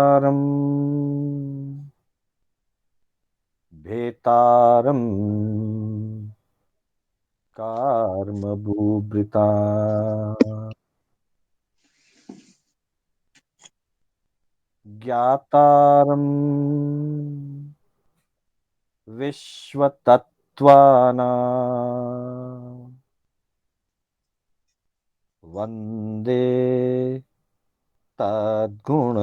तारम भेतारम कार्मभूभृता ज्ञातारम विश्वतत्त्वानां वन्दे तद्गुणलब्धये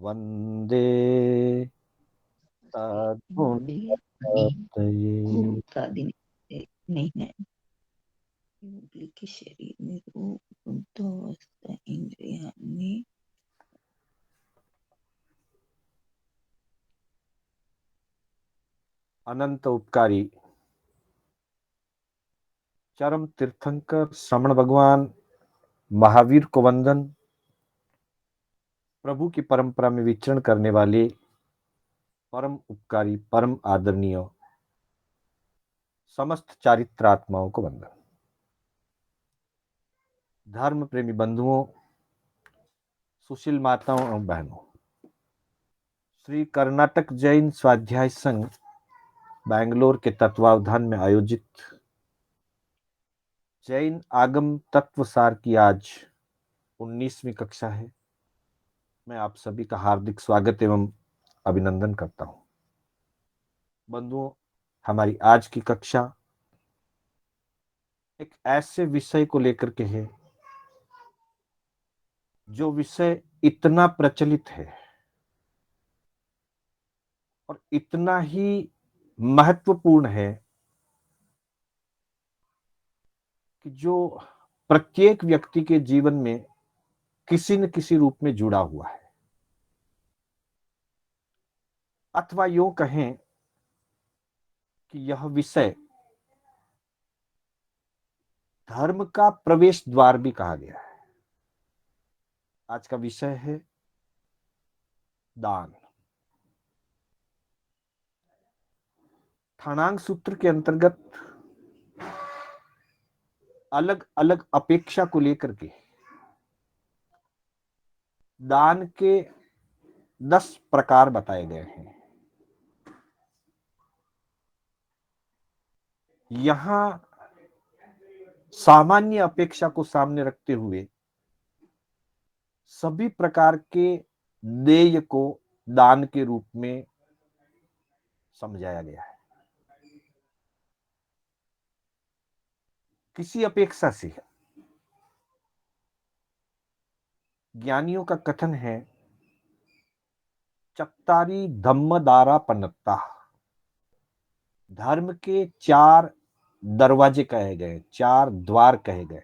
वन्दे Beli nih तद्गुणलब्धये। guru tadi nih nih publikasi ini untuk Indriya ini अनंत उपकारी चरम तीर्थंकर श्रमण भगवान महावीर को वंदन। प्रभु की परंपरा में विचरण करने वाले परम उपकारी परम आदरणीय समस्त चारित्र आत्माओं को वंदन। धर्म प्रेमी बंधुओं, सुशील माताओं एवं बहनों, श्री कर्नाटक जैन स्वाध्याय संघ बैंगलोर के तत्वावधान में आयोजित जैन आगम तत्वसार की आज 19वीं कक्षा है। मैं आप सभी का हार्दिक स्वागत एवं अभिनंदन करता हूं। बंधुओं, हमारी आज की कक्षा एक ऐसे विषय को लेकर के है जो विषय इतना प्रचलित है और इतना ही महत्वपूर्ण है कि जो प्रत्येक व्यक्ति के जीवन में किसी न किसी रूप में जुड़ा हुआ है, अथवा यूं कहें कि यह विषय धर्म का प्रवेश द्वार भी कहा गया है। आज का विषय है दान। ठाणांग सूत्र के अंतर्गत अलग अलग अपेक्षा को लेकर के दान के 10 प्रकार बताए गए हैं। यहां सामान्य अपेक्षा को सामने रखते हुए सभी प्रकार के देय को दान के रूप में समझाया गया है। किसी अपेक्षा से ज्ञानियों का कथन है, चत्तारी धम्मदारा पन्नत्ता, धर्म के 4 दरवाजे कहे गए, 4 द्वार कहे गए,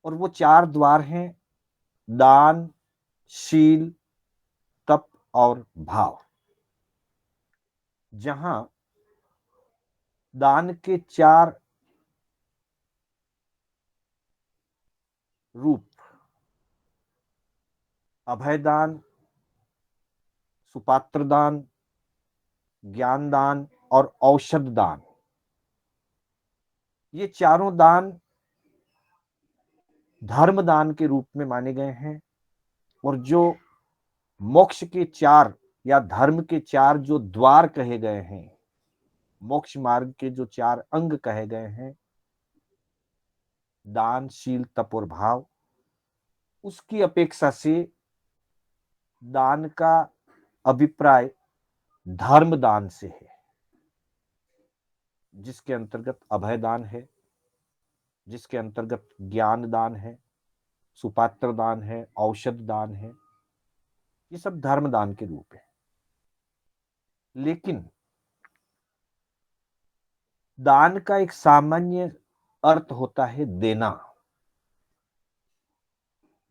और वो 4 द्वार हैं दान, शील, तप और भाव। जहां दान के 4 रूप अभयदान, सुपात्र दान, ज्ञान दान और औषध दान, ये चारों दान धर्म दान के रूप में माने गए हैं। और जो मोक्ष के 4 या धर्म के 4 जो द्वार कहे गए हैं, मोक्ष मार्ग के जो 4 अंग कहे गए हैं, दान, शील, तप और भाव, उसकी अपेक्षा से दान का अभिप्राय धर्म दान से है, जिसके अंतर्गत अभय दान है, जिसके अंतर्गत ज्ञान दान है, सुपात्र दान है, औषध दान है। ये सब धर्म दान के रूप है। लेकिन दान का एक सामान्य अर्थ होता है देना।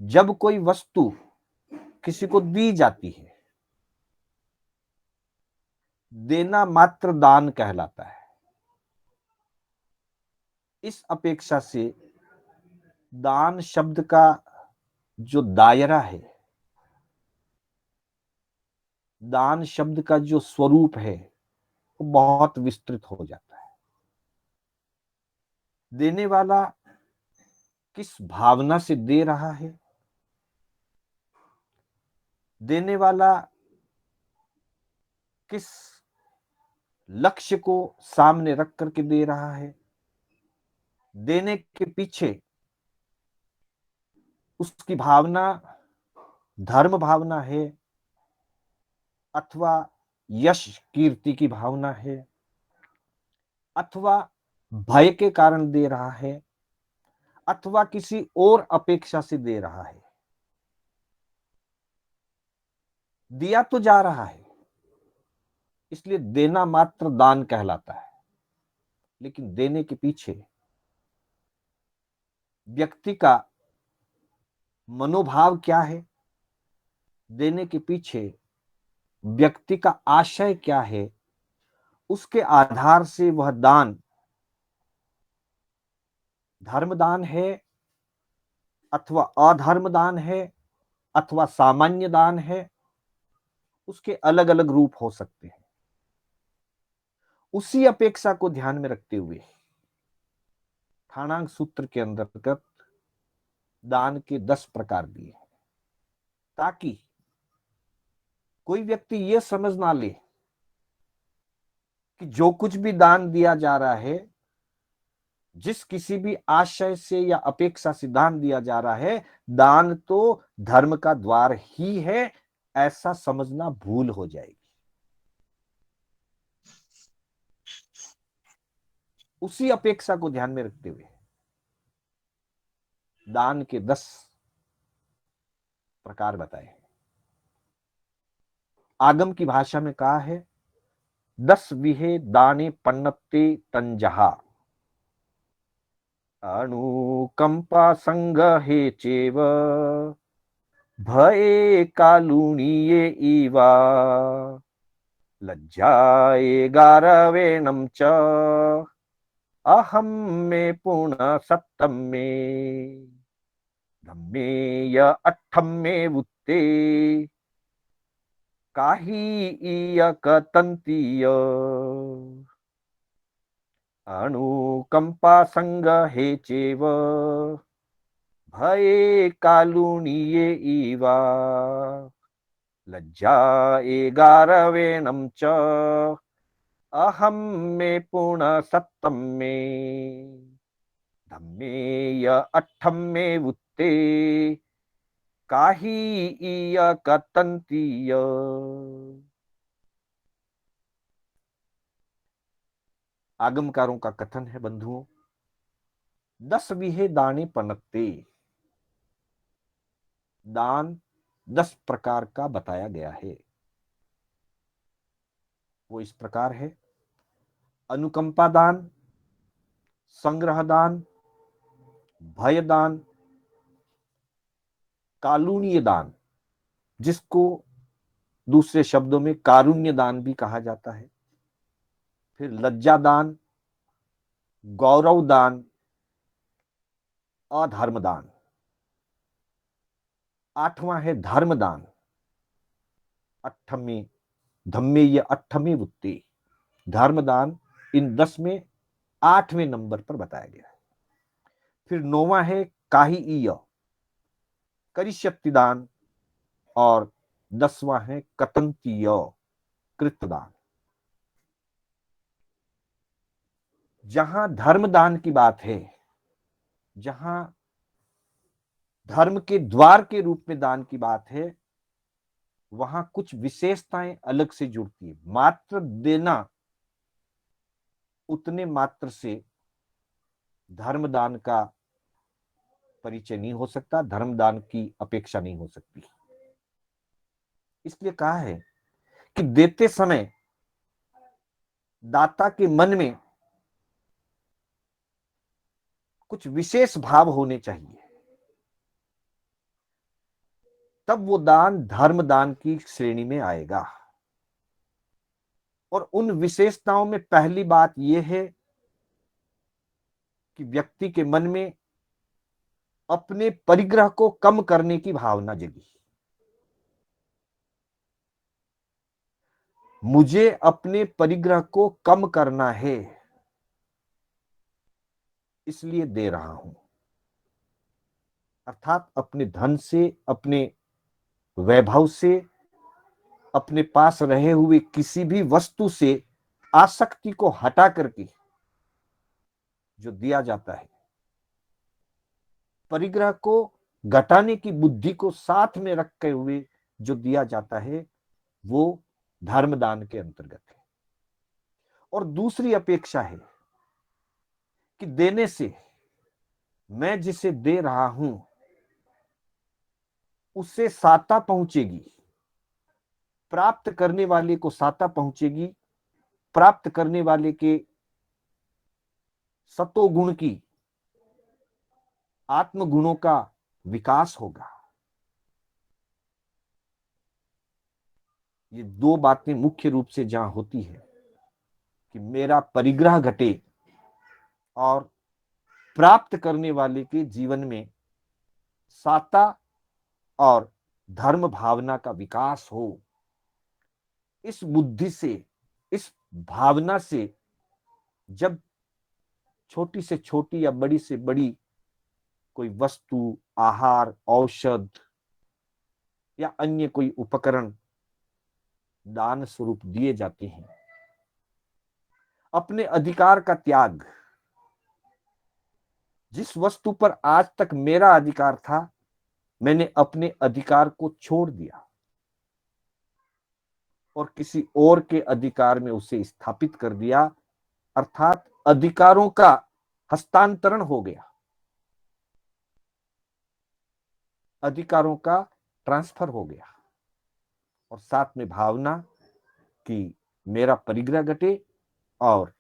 जब कोई वस्तु किसी को दी जाती है, देना मात्र दान कहलाता है। इस अपेक्षा से दान शब्द का जो दायरा है, दान शब्द का जो स्वरूप है, वो बहुत विस्तृत हो जाता है। देने वाला किस भावना से दे रहा है, देने वाला किस लक्ष्य को सामने रख करके दे रहा है, देने के पीछे उसकी भावना धर्म भावना है अथवा यश कीर्ति की भावना है अथवा भय के कारण दे रहा है अथवा किसी और अपेक्षा से दे रहा है। दिया तो जा रहा है, इसलिए देना मात्र दान कहलाता है, लेकिन देने के पीछे व्यक्ति का मनोभाव क्या है, देने के पीछे व्यक्ति का आशय क्या है, उसके आधार से वह दान धर्मदान है अथवा अधर्म दान है अथवा सामान्य दान है, उसके अलग अलग रूप हो सकते हैं। उसी अपेक्षा को ध्यान में रखते हुए ठाणांक सूत्र के अंतर्गत दान के 10 प्रकार दिए, ताकि कोई व्यक्ति यह समझ ना ले कि जो कुछ भी दान दिया जा रहा है, जिस किसी भी आशय से या अपेक्षा से दान दिया जा रहा है, दान तो धर्म का द्वार ही है, ऐसा समझना भूल हो जाएगी। उसी अपेक्षा को ध्यान में रखते हुए दान के 10 प्रकार बताए हैं। आगम की भाषा में कहा है 10 विहे दाने पन्नते तंजहा अनुकंपा संगहे चेव भये कालुणीये इवा लज्जाये गारवेणं च अहम में पुनः सप्तम में धम्मे य अट्ठम में वुत्ते काही इयक तंतीय अनुकंपा संगहे चेव भये कालुणीये इवा लज्जा एगारवेणं च अहम में पुनः सप्तम में धम्मे य अट्ठम में वुत्ते काही इयक तंतीय। आगमकारों का कथन है बंधुओं, 10 विहे दाने पनत्ते, दान 10 प्रकार का बताया गया है। वो इस प्रकार है: अनुकंपा दान, संग्रह दान, भय दान, कालुण्य दान, जिसको दूसरे शब्दों में कारुण्य दान भी कहा जाता है, फिर लज्जा दान, गौरव दान, अधर्म दान। 8वां है धर्म दान, अट्ठमी धम्मे ये अट्ठमी वुत्ति, धर्म दान इन 10 में 8वें नंबर पर बताया गया है। फिर 9वां है काही ईय, करिष्यति दान, और 10वां है कतंतीय, कृतदान। जहां धर्मदान की बात है, जहां धर्म के द्वार के रूप में दान की बात है, वहां कुछ विशेषताएं अलग से जुड़ती है। मात्र देना उतने मात्र से धर्मदान का परिचय नहीं हो सकता, धर्मदान की अपेक्षा नहीं हो सकती। इसलिए कहा है कि देते समय दाता के मन में कुछ विशेष भाव होने चाहिए, तब वो दान धर्मदान की श्रेणी में आएगा। और उन विशेषताओं में पहली बात यह है कि व्यक्ति के मन में अपने परिग्रह को कम करने की भावना जगी। मुझे अपने परिग्रह को कम करना है, इसलिए दे रहा हूं। अर्थात अपने धन से, अपने वैभव से, अपने पास रहे हुए किसी भी वस्तु से आसक्ति को हटा करके जो दिया जाता है, परिग्रह को घटाने की बुद्धि को साथ में रखे हुए जो दिया जाता है, वो धर्मदान के अंतर्गत है। और दूसरी अपेक्षा है कि देने से मैं जिसे दे रहा हूं उससे साता पहुंचेगी, प्राप्त करने वाले को साता पहुंचेगी, प्राप्त करने वाले के सतोगुण की, आत्म गुणों का विकास होगा। ये दो बातें मुख्य रूप से जहां होती है कि मेरा परिग्रह घटे और प्राप्त करने वाले के जीवन में साता और धर्म भावना का विकास हो, इस बुद्धि से, इस भावना से जब छोटी से छोटी या बड़ी से बड़ी कोई वस्तु, आहार, औषध या अन्य कोई उपकरण दान स्वरूप दिए जाते हैं, अपने अधिकार का त्याग, जिस वस्तु पर आज तक मेरा अधिकार था, मैंने अपने अधिकार को छोड़ दिया और किसी और के अधिकार में उसे स्थापित कर दिया, अर्थात अधिकारों का हस्तांतरण हो गया, अधिकारों का ट्रांसफर हो गया। और साथ में भावना कि मेरा परिग्रह घटे और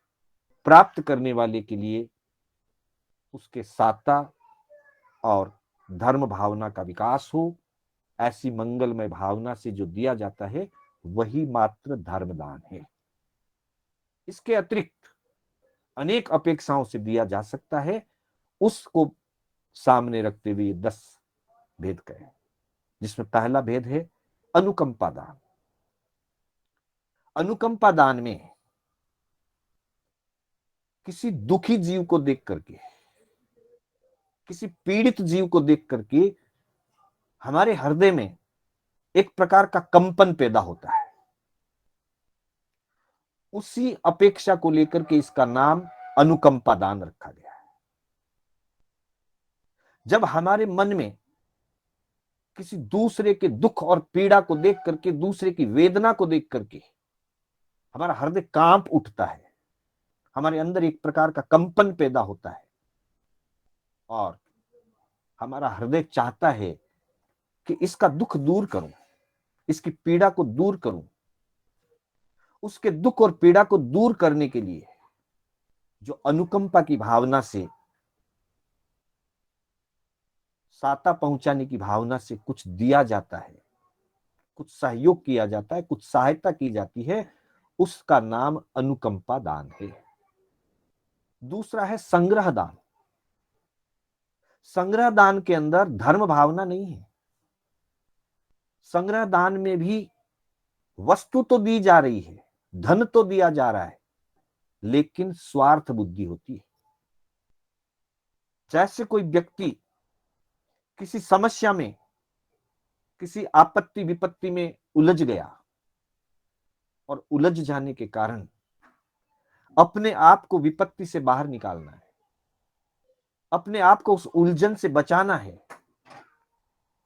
प्राप्त करने वाले के लिए उसके साता और धर्म भावना का विकास हो, ऐसी मंगलमय भावना से जो दिया जाता है वही मात्र धर्मदान है। इसके अतिरिक्त अनेक अपेक्षाओं से दिया जा सकता है, उसको सामने रखते हुए 10 भेद कहे, जिसमें पहला भेद है अनुकंपा दान। अनुकंपा दान में किसी दुखी जीव को देख करके, किसी पीड़ित जीव को देख करके हमारे हृदय में एक प्रकार का कंपन पैदा होता है। उसी अपेक्षा को लेकर के इसका नाम अनुकंपा दान रखा गया है। जब हमारे मन में किसी दूसरे के दुख और पीड़ा को देख करके, दूसरे की वेदना को देख करके हमारा हृदय कांप उठता है, हमारे अंदर एक प्रकार का कंपन पैदा होता है और हमारा हृदय चाहता है कि इसका दुख दूर करूं, इसकी पीड़ा को दूर करूं, उसके दुख और पीड़ा को दूर करने के लिए जो अनुकंपा की भावना से, साता पहुंचाने की भावना से कुछ दिया जाता है, कुछ सहयोग किया जाता है, कुछ सहायता की जाती है, उसका नाम अनुकंपा दान है। दूसरा है संग्रह दान। संग्रह दान के अंदर धर्म भावना नहीं है। संग्रह दान में भी वस्तु तो दी जा रही है, धन तो दिया जा रहा है, लेकिन स्वार्थ बुद्धि होती है। जैसे कोई व्यक्ति किसी समस्या में, किसी आपत्ति विपत्ति में उलझ गया और उलझ जाने के कारण अपने आप को विपत्ति से बाहर निकालना है, अपने आप को उस उलझन से बचाना है,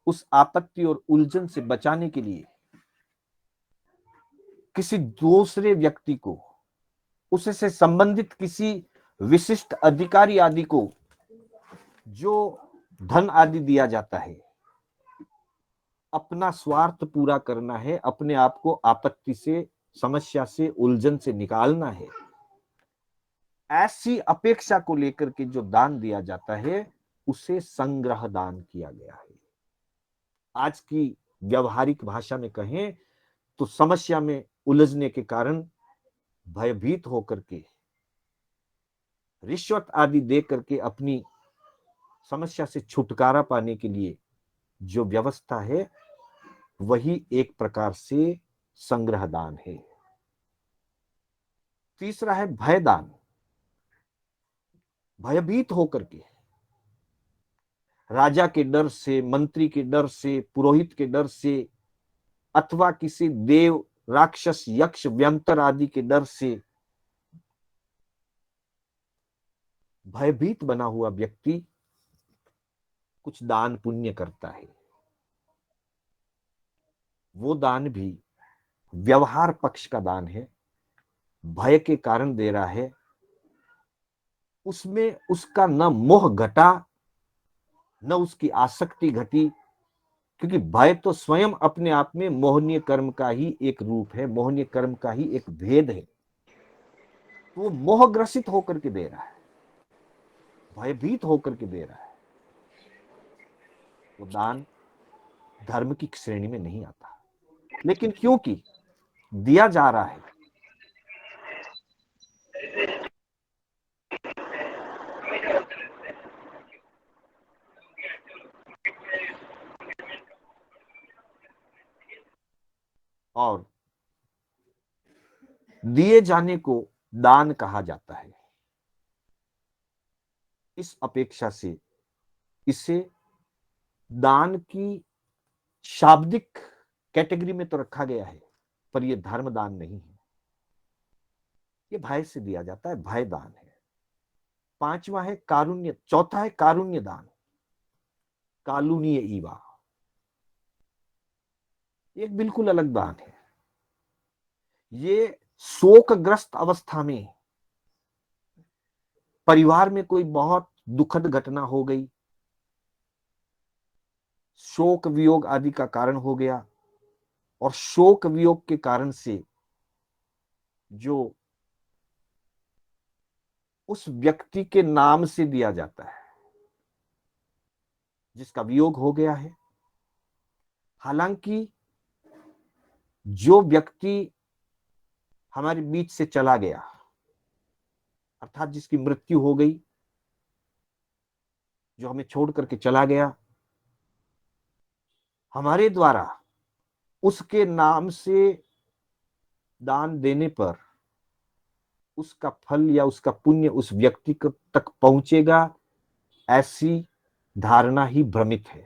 उस आपत्ति और उलझन से बचाने के लिए किसी दूसरे व्यक्ति को, उससे संबंधित किसी विशिष्ट अधिकारी आदि को जो धन आदि दिया जाता है, अपना स्वार्थ पूरा करना है, अपने आप को आपत्ति से, समस्या से, उलझन से निकालना है। ऐसी अपेक्षा को लेकर के जो दान दिया जाता है उसे संग्रह दान किया गया है। आज की व्यवहारिक भाषा में कहें तो समस्या में उलझने के कारण भयभीत होकर के रिश्वत आदि दे करके अपनी समस्या से छुटकारा पाने के लिए जो व्यवस्था है वही एक प्रकार से संग्रह दान है। तीसरा है भयदान। भयभीत होकर के, राजा के डर से, मंत्री के डर से, पुरोहित के डर से, अथवा किसी देव, राक्षस, यक्ष, व्यंतर आदि के डर से भयभीत बना हुआ व्यक्ति कुछ दान पुण्य करता है। वो दान भी व्यवहार पक्ष का दान है, भय के कारण दे रहा है। उसमें उसका न मोह घटा न उसकी आसक्ति घटी, क्योंकि भय तो स्वयं अपने आप में मोहनीय कर्म का ही एक रूप है, मोहनीय कर्म का ही एक भेद है। तो वो मोहग्रसित होकर के दे रहा है, भयभीत होकर के दे रहा है। वो दान धर्म की श्रेणी में नहीं आता, लेकिन क्योंकि दिया जा रहा है, और दिए जाने को दान कहा जाता है, इस अपेक्षा से इसे दान की शाब्दिक कैटेगरी में तो रखा गया है, पर यह धर्म दान नहीं है। ये भय से दिया जाता है, भय दान है। पांचवा है कारुण्य, चौथा है कारुण्य दान, कालुनीय ईवा, एक बिल्कुल अलग दान है। ये शोकग्रस्त अवस्था में, परिवार में कोई बहुत दुखद घटना हो गई, शोक वियोग आदि का कारण हो गया, और शोक वियोग के कारण से जो उस व्यक्ति के नाम से दिया जाता है, जिसका वियोग हो गया है, हालांकि जो व्यक्ति हमारे बीच से चला गया, अर्थात जिसकी मृत्यु हो गई, जो हमें छोड़ करके चला गया, हमारे द्वारा उसके नाम से दान देने पर उसका फल या उसका पुण्य उस व्यक्ति तक पहुंचेगा, ऐसी धारणा ही भ्रमित है।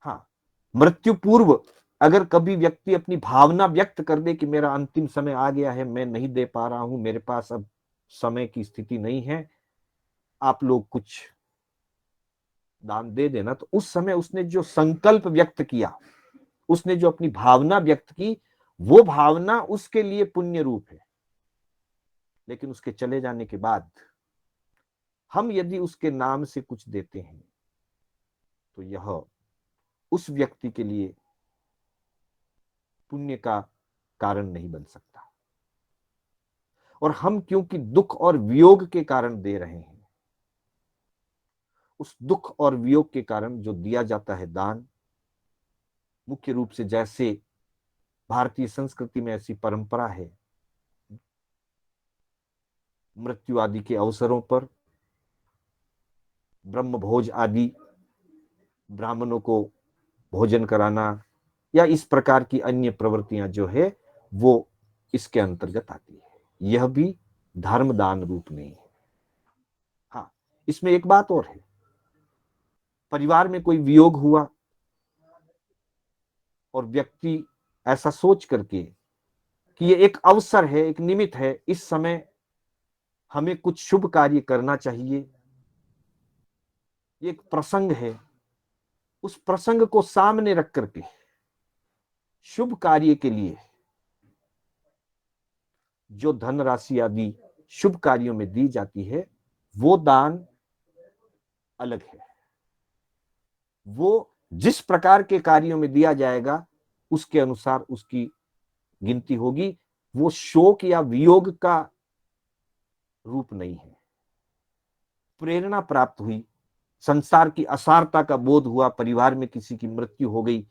हाँ, मृत्यु पूर्व अगर कभी व्यक्ति अपनी भावना व्यक्त कर दे कि मेरा अंतिम समय आ गया है, मैं नहीं दे पा रहा हूं, मेरे पास अब समय की स्थिति नहीं है, आप लोग कुछ दान दे देना, तो उस समय उसने जो संकल्प व्यक्त किया, उसने जो अपनी भावना व्यक्त की, वो भावना उसके लिए पुण्य रूप है। लेकिन उसके चले जाने के बाद हम यदि उसके नाम से कुछ देते हैं, तो यह उस व्यक्ति के लिए पुण्य का कारण नहीं बन सकता। और हम क्योंकि दुख और वियोग के कारण दे रहे हैं, उस दुख और वियोग के कारण जो दिया जाता है दान, मुख्य रूप से जैसे भारतीय संस्कृति में ऐसी परंपरा है, मृत्यु आदि के अवसरों पर ब्रह्म भोज आदि, ब्राह्मणों को भोजन कराना, या इस प्रकार की अन्य प्रवृत्तियां जो है वो इसके अंतर्गत आती है। यह भी धर्म दान रूप नहीं है। हाँ, इसमें एक बात और है, परिवार में कोई वियोग हुआ और व्यक्ति ऐसा सोच करके कि ये एक अवसर है, एक निमित्त है, इस समय हमें कुछ शुभ कार्य करना चाहिए, ये एक प्रसंग है, उस प्रसंग को सामने रख करके शुभ कार्य के लिए जो धनराशि आदि शुभ कार्यों में दी जाती है, वो दान अलग है। वो जिस प्रकार के कार्यों में दिया जाएगा उसके अनुसार उसकी गिनती होगी, वो शोक या वियोग का रूप नहीं है। प्रेरणा प्राप्त हुई, संसार की असारता का बोध हुआ, परिवार में किसी की मृत्यु हो गई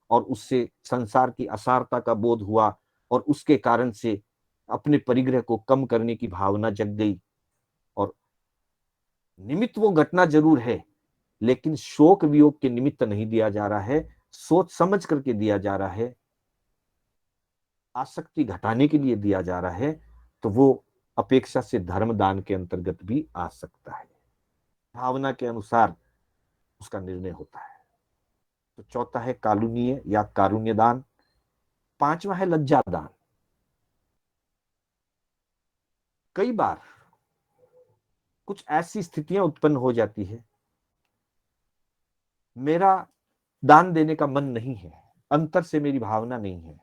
और उससे संसार की असारता का बोध हुआ, और उसके कारण से अपने परिग्रह को कम करने की भावना जग गई, और निमित्त वो घटना जरूर है, लेकिन शोक वियोग के निमित्त नहीं दिया जा रहा है, सोच समझ करके दिया जा रहा है, आसक्ति घटाने के लिए दिया जा रहा है, तो वो अपेक्षा से धर्म दान के अंतर्गत भी आ सकता है। भावना के अनुसार उसका निर्णय होता है। तो चौथा है कारुण्य या कारुण्य दान। पांचवा है लज्जा दान। कई बार कुछ ऐसी स्थितियां उत्पन्न हो जाती है, मेरा दान देने का मन नहीं है, अंतर से मेरी भावना नहीं है,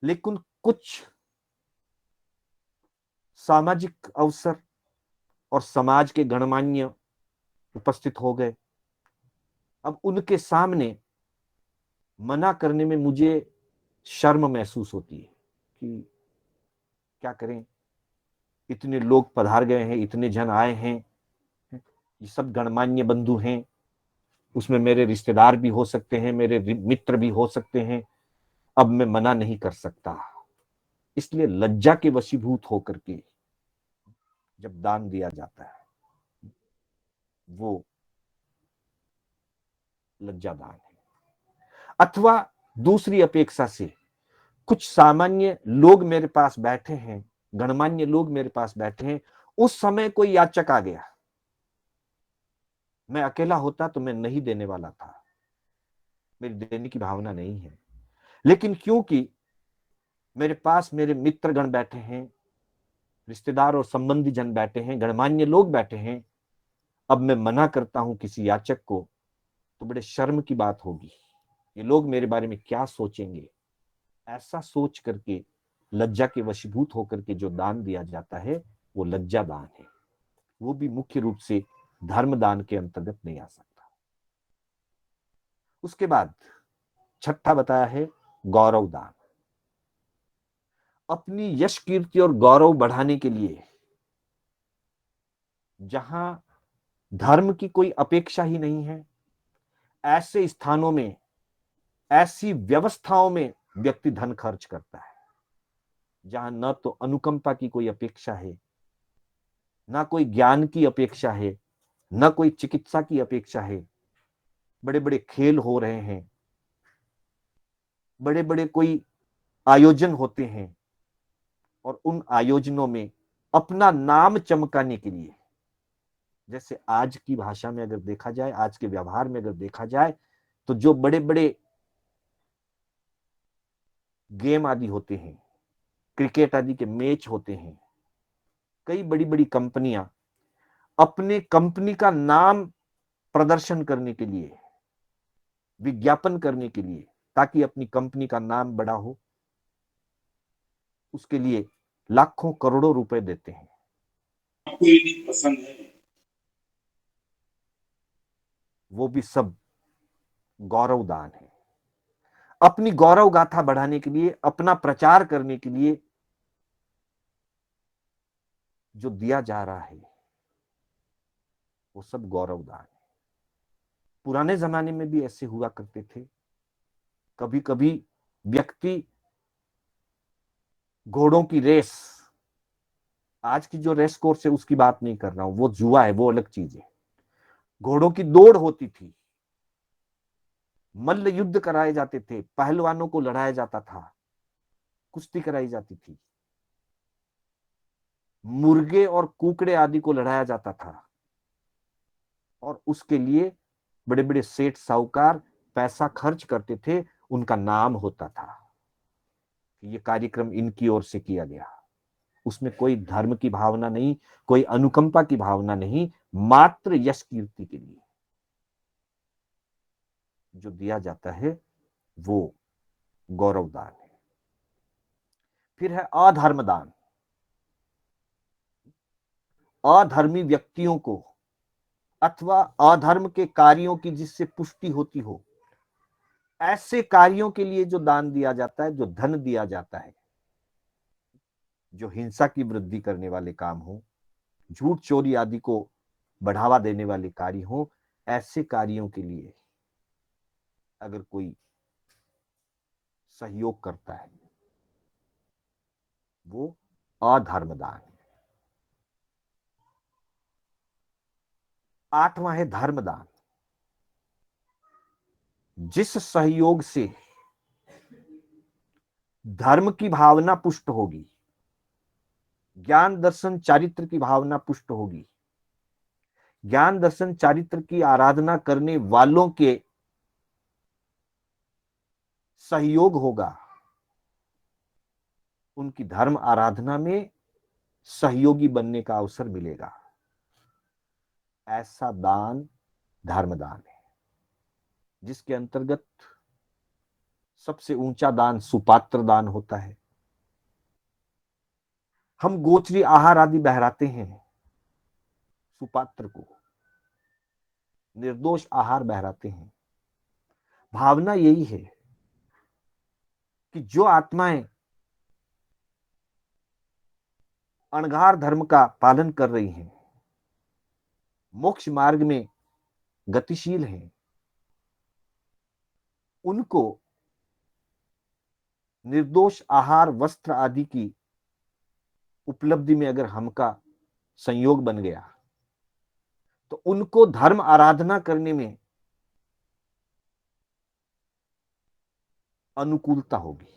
लेकिन कुछ सामाजिक अवसर और समाज के गणमान्य उपस्थित हो गए। अब उनके सामने मना करने में मुझे शर्म महसूस होती है कि क्या करें, इतने लोग पधार गए हैं, इतने जन आए हैं, ये सब गणमान्य बंधु हैं, उसमें मेरे रिश्तेदार भी हो सकते हैं, मेरे मित्र भी हो सकते हैं। अब मैं मना नहीं कर सकता, इसलिए लज्जा के वशीभूत होकर के जब दान दिया जाता है, वो लज्जा दान है। अथवा दूसरी अपेक्षा से कुछ सामान्य लोग मेरे पास बैठे हैं, गणमान्य लोग मेरे पास बैठे हैं, उस समय कोई याचक आ गया, मैं अकेला होता तो मैं नहीं देने वाला था, मेरी देने की भावना नहीं है, लेकिन क्योंकि मेरे पास मेरे मित्रगण बैठे हैं, रिश्तेदार और संबंधी जन बैठे हैं, गणमान्य लोग बैठे हैं, अब मैं मना करता हूं किसी याचक को तो बड़े शर्म की बात होगी, ये लोग मेरे बारे में क्या सोचेंगे। ऐसा सोच करके लज्जा के वशीभूत होकर के जो दान दिया जाता है वो लज्जा दान है। वो भी मुख्य रूप से धर्म दान के अंतर्गत नहीं आ सकता। उसके बाद छठा बताया है गौरव दान। अपनी यश कीर्ति और गौरव बढ़ाने के लिए, जहां धर्म की कोई अपेक्षा ही नहीं है, ऐसे स्थानों में, ऐसी व्यवस्थाओं में व्यक्ति धन खर्च करता है जहां न तो अनुकंपा की कोई अपेक्षा है, ना कोई ज्ञान की अपेक्षा है, न कोई चिकित्सा की अपेक्षा है। बड़े बड़े खेल हो रहे हैं, बड़े बड़े कोई आयोजन होते हैं, और उन आयोजनों में अपना नाम चमकाने के लिए, जैसे आज की भाषा में अगर देखा जाए, आज के व्यवहार में अगर देखा जाए, तो जो बड़े बड़े गेम आदि होते हैं, क्रिकेट आदि के मैच होते हैं, कई बड़ी बड़ी कंपनियां अपने कंपनी का नाम प्रदर्शन करने के लिए, विज्ञापन करने के लिए, ताकि अपनी कंपनी का नाम बड़ा हो, उसके लिए लाखों करोड़ों रुपए देते हैं। आपको ये गीत पसंद है? वो भी सब गौरव दान है। अपनी गौरव गाथा बढ़ाने के लिए, अपना प्रचार करने के लिए जो दिया जा रहा है वो सब गौरव दान है। पुराने जमाने में भी ऐसे हुआ करते थे। कभी कभी व्यक्ति घोड़ों की रेस, आज की जो रेस कोर्स है उसकी बात नहीं कर रहा हूं, वो जुआ है, वो अलग चीज है। घोड़ों की दौड़ होती थी, मल्ल युद्ध कराए जाते थे, पहलवानों को लड़ाया जाता था, कुश्ती कराई जाती थी, मुर्गे और कुकड़े आदि को लड़ाया जाता था, और उसके लिए बड़े बड़े सेठ साहूकार पैसा खर्च करते थे, उनका नाम होता था कि ये कार्यक्रम इनकी ओर से किया गया। उसमें कोई धर्म की भावना नहीं, कोई अनुकंपा की भावना नहीं, मात्र यश कीर्ति के लिए जो दिया जाता है वो गौरव दान है। फिर है अधर्म दान। अधर्मी व्यक्तियों को अथवा अधर्म के कार्यों की जिससे पुष्टि होती हो, ऐसे कार्यों के लिए जो दान दिया जाता है, जो धन दिया जाता है, जो हिंसा की वृद्धि करने वाले काम हो, झूठ चोरी आदि को बढ़ावा देने वाले कार्य हो, ऐसे कार्यों के लिए अगर कोई सहयोग करता है वो अधर्म दान है। आठवां है धर्म दान। जिस सहयोग से धर्म की भावना पुष्ट होगी, ज्ञान दर्शन चारित्र की भावना पुष्ट होगी, ज्ञान दर्शन चारित्र की आराधना करने वालों के सहयोग होगा, उनकी धर्म आराधना में सहयोगी बनने का अवसर मिलेगा। ऐसा दान धर्मदान है, जिसके अंतर्गत सबसे ऊंचा दान सुपात्र दान होता है। हम गोचरी आहार आदि बहराते हैं, सुपात्र को निर्दोष आहार बहराते हैं। भावना यही है कि जो आत्माएं अणघार धर्म का पालन कर रही हैं, मोक्ष मार्ग में गतिशील हैं, उनको निर्दोष आहार वस्त्र आदि की उपलब्धि में अगर हमका संयोग बन गया तो उनको धर्म आराधना करने में अनुकूलता होगी,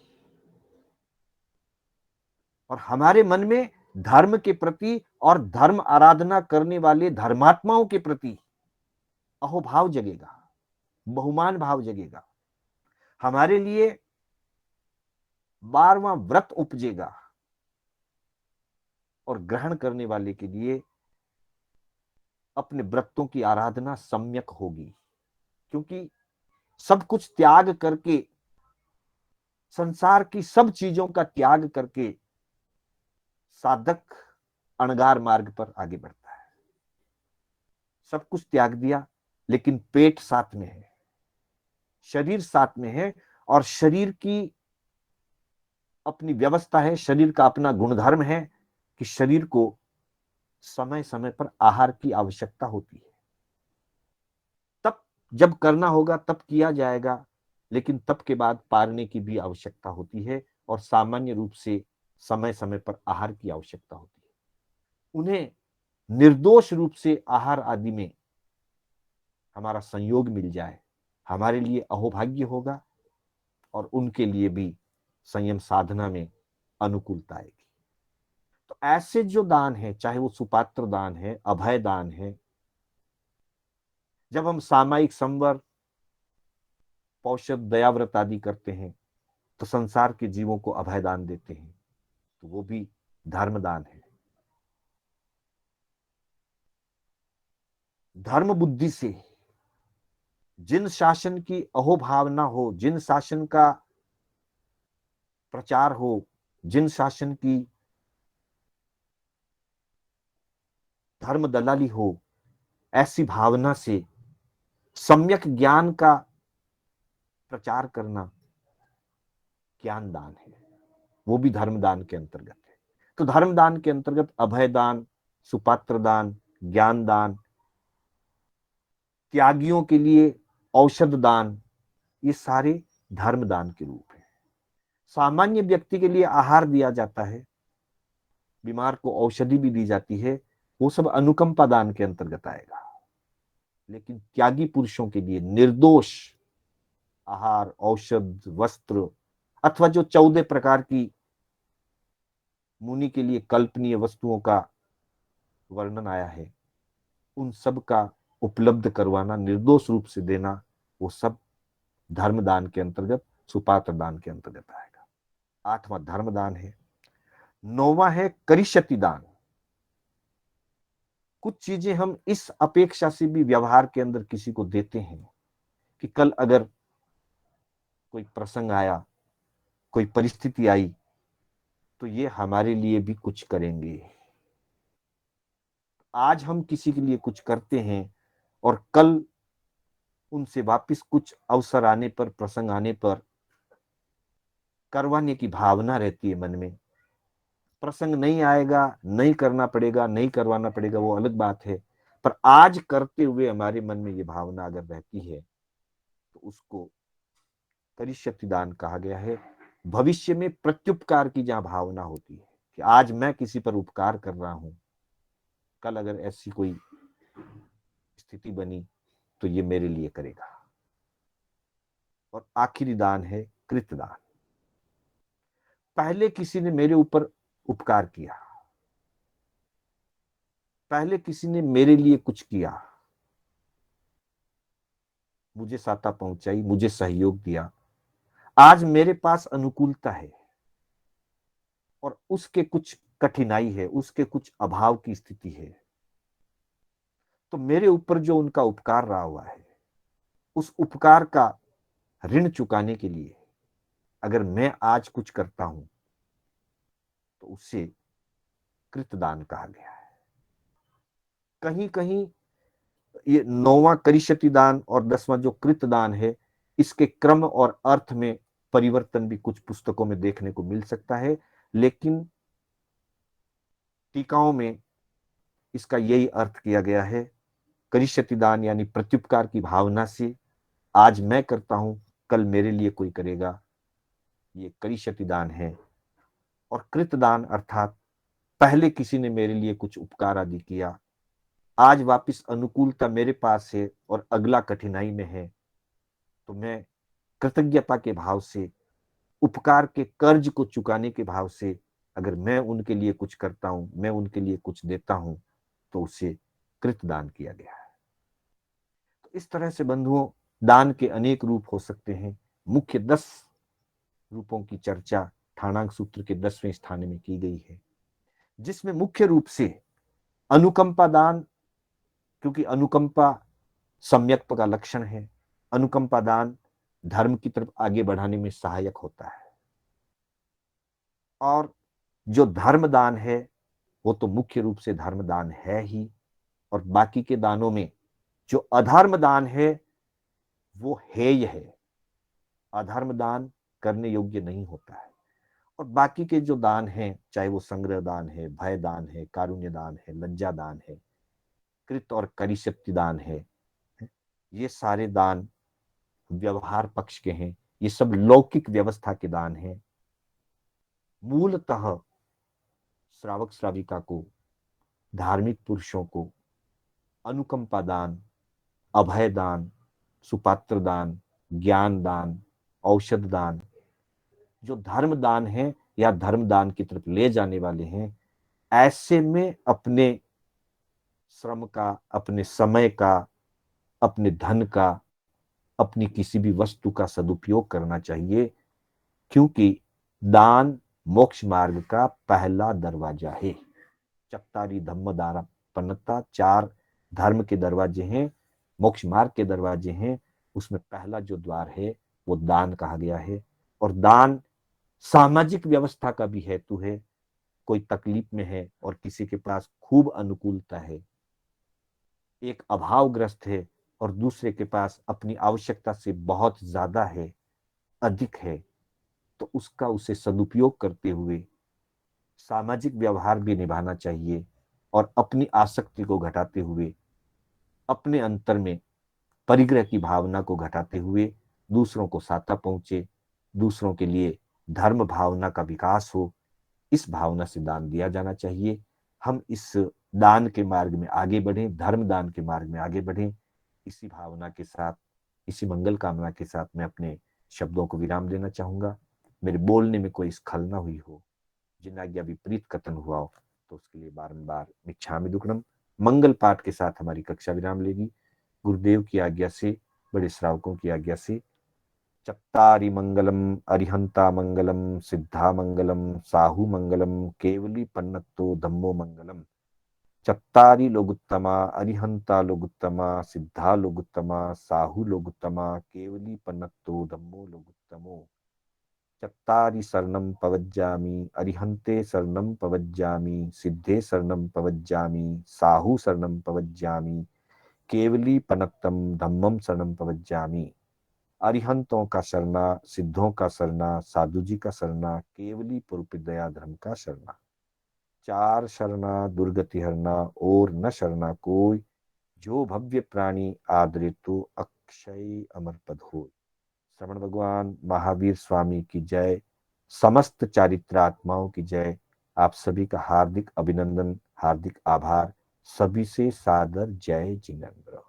और हमारे मन में धर्म के प्रति और धर्म आराधना करने वाले धर्मात्माओं के प्रति अहोभाव जगेगा, बहुमान भाव जगेगा। हमारे लिए 12वां व्रत उपजेगा, और ग्रहण करने वाले के लिए अपने व्रतों की आराधना सम्यक होगी, क्योंकि सब कुछ त्याग करके, संसार की सब चीजों का त्याग करके साधक अणगार मार्ग पर आगे बढ़ता है। सब कुछ त्याग दिया, लेकिन पेट साथ में है, शरीर साथ में है, और शरीर की अपनी व्यवस्था है, शरीर का अपना गुणधर्म है कि शरीर को समय समय पर आहार की आवश्यकता होती है। तब जब करना होगा तब किया जाएगा, लेकिन तब के बाद पारने की भी आवश्यकता होती है, और सामान्य रूप से समय समय पर आहार की आवश्यकता होती है। उन्हें निर्दोष रूप से आहार आदि में हमारा संयोग मिल जाए, हमारे लिए अहोभाग्य होगा, और उनके लिए भी संयम साधना में अनुकूलता आएगी। तो ऐसे जो दान है, चाहे वो सुपात्र दान है, अभय दान है, जब हम सामायिक संवर, पौषध, दयाव्रत आदि करते हैं तो संसार के जीवों को अभय दान देते हैं, तो वो भी धर्मदान है। धर्म बुद्धि से जिन शासन की अहोभावना हो, जिन शासन का प्रचार हो, जिन शासन की धर्म दलाली हो, ऐसी भावना से सम्यक ज्ञान का प्रचार करना ज्ञान दान है, वो भी धर्मदान के अंतर्गत है। तो धर्मदान के अंतर्गत अभय दान, सुपात्र दान, ज्ञान दान, त्यागियों के लिए औषध दान, ये सारे धर्मदान के रूप हैं। सामान्य व्यक्ति के लिए आहार दिया जाता है, बीमार को औषधि भी दी जाती है, वो सब अनुकंपा दान के अंतर्गत आएगा। लेकिन त्यागी पुरुषों के लिए निर्दोष आहार, औषध, वस्त्र, अथवा जो 14 प्रकार की मुनि के लिए कल्पनीय वस्तुओं का वर्णन आया है, उन सब का उपलब्ध करवाना, निर्दोष रूप से देना, वो सब धर्मदान के अंतर्गत, सुपात्र दान के अंतर्गत आएगा। 8वां धर्मदान है। 9वां है करिष्यति दान। कुछ चीजें हम इस अपेक्षा से भी व्यवहार के अंदर किसी को देते हैं कि कल अगर कोई प्रसंग आया, कोई परिस्थिति आई, तो ये हमारे लिए भी कुछ करेंगे। आज हम किसी के लिए कुछ करते हैं, और कल उनसे वापस कुछ अवसर आने पर, प्रसंग आने पर करवाने की भावना रहती है मन में। प्रसंग नहीं आएगा, नहीं करना पड़ेगा, नहीं करवाना पड़ेगा, वो अलग बात है, पर आज करते हुए हमारे मन में ये भावना अगर रहती है तो उसको करिष्यति दान कहा गया है। भविष्य में प्रत्युपकार की जहां भावना होती है कि आज मैं किसी पर उपकार कर रहा हूं, कल अगर ऐसी कोई स्थिति बनी तो ये मेरे लिए करेगा। और आखिरी दान है कृतदान। पहले किसी ने मेरे ऊपर उपकार किया, पहले किसी ने मेरे लिए कुछ किया, मुझे सहायता पहुंचाई, मुझे सहयोग दिया। आज मेरे पास अनुकूलता है और उसके कुछ कठिनाई है, उसके कुछ अभाव की स्थिति है, तो मेरे ऊपर जो उनका उपकार रहा हुआ है, उस उपकार का ऋण चुकाने के लिए अगर मैं आज कुछ करता हूं तो उसे कृतदान कहा गया है। कहीं कहीं ये 9वां करिष्यति दान और 10वां जो कृतदान है, इसके क्रम और अर्थ में परिवर्तन भी कुछ पुस्तकों में देखने को मिल सकता है, लेकिन टीकाओं में इसका यही अर्थ किया गया है। करिष्यति दान यानी प्रत्युपकार की भावना से आज मैं करता हूं, कल मेरे लिए कोई करेगा, ये करिष्यति दान है। और कृतदान अर्थात पहले किसी ने मेरे लिए कुछ उपकार आदि किया, आज वापस अनुकूलता मेरे पास है और अगला कठिनाई में है, तो मैं कृतज्ञता के भाव से, उपकार के कर्ज को चुकाने के भाव से अगर मैं उनके लिए कुछ करता हूं, मैं उनके लिए कुछ देता हूं, तो उसे कृतदान किया गया है। तो इस तरह से बंधुओं, दान के अनेक रूप हो सकते हैं। मुख्य 10 रूपों की चर्चा ठाणांक सूत्र के 10वें स्थान में की गई है, जिसमें मुख्य रूप से अनुकंपा दान, क्योंकि अनुकंपा सम्यक्त्व का लक्षण है, अनुकंपा दान धर्म की तरफ आगे बढ़ाने में सहायक होता है। और जो धर्म दान है वो तो मुख्य रूप से धर्म दान है ही, और बाकी के दानों में जो अधर्म दान है वो हेय है, अधर्म दान करने योग्य नहीं होता है। और बाकी के जो दान हैं, चाहे वो संग्रह दान है, भय दान है, कारुण्य दान है, लज्जा दान है, कृत और करिष्यति दान है, ये सारे दान व्यवहार पक्ष के हैं, ये सब लौकिक व्यवस्था के दान हैं। मूलतः श्रावक श्राविका को, धार्मिक पुरुषों को अनुकंपा दान, अभय दान, सुपात्र दान, ज्ञान दान, औषध दान, जो धर्म दान है या धर्म दान की तरफ ले जाने वाले हैं, ऐसे में अपने श्रम का, अपने समय का, अपने धन का, अपनी किसी भी वस्तु का सदुपयोग करना चाहिए, क्योंकि दान मोक्ष मार्ग का पहला दरवाजा है। चत्तारी धम्म दारा पन्नता, 4 धर्म के दरवाजे हैं, मोक्ष मार्ग के दरवाजे हैं, उसमें पहला जो द्वार है वो दान कहा गया है। और दान सामाजिक व्यवस्था का भी हेतु है। कोई तकलीफ में है और किसी के पास खूब अनुकूलता है, एक अभावग्रस्त है और दूसरे के पास अपनी आवश्यकता से बहुत ज्यादा है, अधिक है, तो उसका उसे सदुपयोग करते हुए सामाजिक व्यवहार भी निभाना चाहिए और अपनी आसक्ति को घटाते हुए, अपने अंतर में परिग्रह की भावना को घटाते हुए दूसरों को सहायता पहुंचे, दूसरों के लिए धर्म भावना का विकास हो, इस भावना से दान दिया जाना चाहिए। हम इस दान के मार्ग में आगे बढ़ें, धर्म दान के मार्ग में आगे बढ़ें। इसी भावना के साथ, इसी मंगल कामना के साथ मैं अपने शब्दों को विराम देना चाहूंगा। मेरे बोलने में कोई स्खल न हुई हो, जिनाज्ञा विपरीत कथन हुआ हो, तो उसके लिए बारंबार मिच्छामि दुक्कडम। मंगल पाठ के साथ हमारी कक्षा विराम लेगी। गुरुदेव की आज्ञा से, बड़े श्रावकों की आज्ञा से। चत्तारि मंगलम अरिहंता मंगलम सिद्धा मंगलम साहु मंगलम केवली पन्नतो धम्मो मंगलम। चत्तारि लोगुत्तमा अरिहंता लोगुत्तमा सिद्धा लोगुत्तमा साहु लोगुत्तमा केवली पन्नतो धम्मो लोगुत्तमो। चत्तारि शरणं पवज्जामि अरिहन्ते शरणं पवज्जामि सिद्धे शरणं पवज्जामि साहु शरणं पवज्जामि केवली पन्नतम धम्मम शरणं पवज्जामि। अरिहंतों का शरणा, सिद्धों का शरणा, साधु जी का शरणा, केवली पुरुष दया धर्म का शरणा। 4 शरणा दुर्गति हरना और न शरणा कोई, जो भव्य प्राणी आदरे तो अक्षय अमर पद हो। श्रवण भगवान महावीर स्वामी की जय, समस्त चारित्रात्माओं की जय। आप सभी का हार्दिक अभिनंदन, हार्दिक आभार, सभी से सादर जय जिनेंद्र।